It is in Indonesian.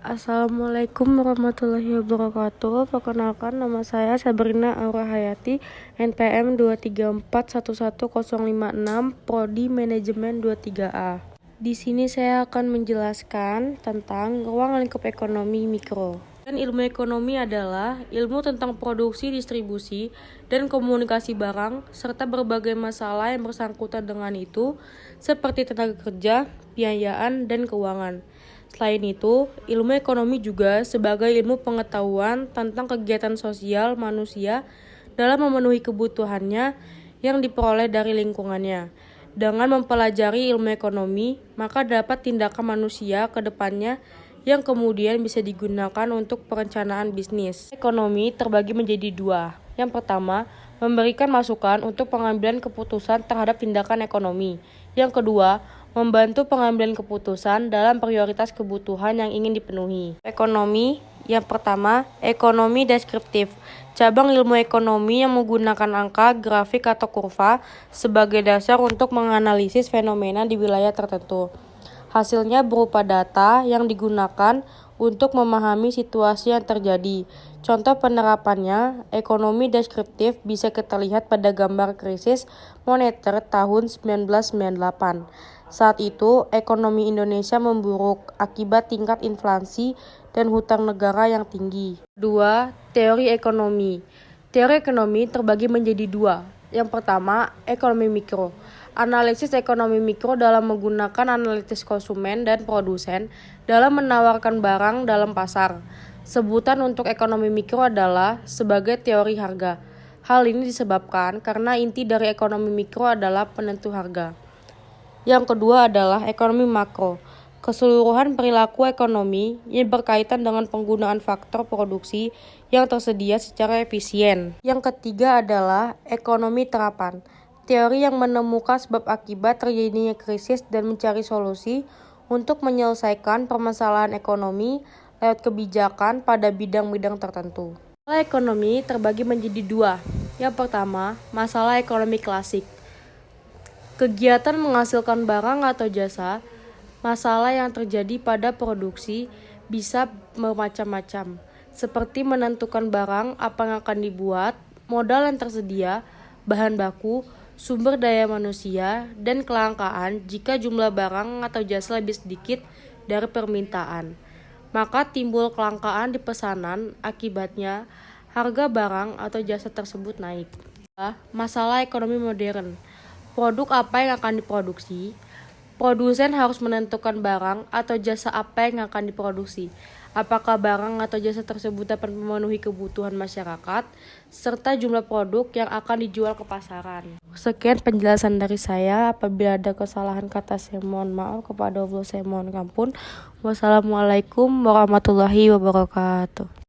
Assalamualaikum warahmatullahi wabarakatuh. Perkenalkan, nama saya Sabrina Aura Hayati, NPM 234111056, Prodi Manajemen 23A. Di sini saya akan menjelaskan tentang ruang lingkup ekonomi mikro. Dan ilmu ekonomi adalah ilmu tentang produksi, distribusi, dan komunikasi barang, serta berbagai masalah yang bersangkutan dengan itu, seperti tenaga kerja, biayaan, dan keuangan. Selain itu, ilmu ekonomi juga sebagai ilmu pengetahuan tentang kegiatan sosial manusia dalam memenuhi kebutuhannya yang diperoleh dari lingkungannya. Dengan mempelajari ilmu ekonomi, maka dapat tindakan manusia ke depannya yang kemudian bisa digunakan untuk perencanaan bisnis. Ekonomi terbagi menjadi dua. Yang pertama, memberikan masukan untuk pengambilan keputusan terhadap tindakan ekonomi. Yang kedua, membantu pengambilan keputusan dalam prioritas kebutuhan yang ingin dipenuhi. Ekonomi, yang pertama, ekonomi deskriptif. Cabang ilmu ekonomi yang menggunakan angka, grafik, atau kurva sebagai dasar untuk menganalisis fenomena di wilayah tertentu. Hasilnya berupa data yang digunakan untuk memahami situasi yang terjadi. Contoh penerapannya, ekonomi deskriptif bisa kita lihat pada gambar krisis moneter tahun 1998. Saat itu, ekonomi Indonesia memburuk akibat tingkat inflasi dan hutang negara yang tinggi. 2. Teori ekonomi. Teori ekonomi terbagi menjadi dua. Yang pertama, ekonomi mikro. Analisis ekonomi mikro dalam menggunakan analisis konsumen dan produsen dalam menawarkan barang dalam pasar. Sebutan untuk ekonomi mikro adalah sebagai teori harga. Hal ini disebabkan karena inti dari ekonomi mikro adalah penentu harga. Yang kedua adalah ekonomi makro. Keseluruhan perilaku ekonomi yang berkaitan dengan penggunaan faktor produksi yang tersedia secara efisien. Yang ketiga adalah ekonomi terapan. Teori yang menemukan sebab akibat terjadinya krisis dan mencari solusi untuk menyelesaikan permasalahan ekonomi lewat kebijakan pada bidang-bidang tertentu. Masalah ekonomi terbagi menjadi dua. Yang pertama, masalah ekonomi klasik. Kegiatan menghasilkan barang atau jasa. Masalah yang terjadi pada produksi bisa bermacam-macam, seperti menentukan barang apa yang akan dibuat, modal yang tersedia, bahan baku, sumber daya manusia, dan kelangkaan jika jumlah barang atau jasa lebih sedikit dari permintaan. Maka timbul kelangkaan di pesanan, akibatnya harga barang atau jasa tersebut naik. Masalah ekonomi modern. Produk apa yang akan diproduksi? Produsen harus menentukan barang atau jasa apa yang akan diproduksi. Apakah barang atau jasa tersebut dapat memenuhi kebutuhan masyarakat, serta jumlah produk yang akan dijual ke pasaran. Sekian penjelasan dari saya. Apabila ada kesalahan kata, saya mohon maaf. Kepada Allah saya mohon ampun. Wassalamualaikum warahmatullahi wabarakatuh.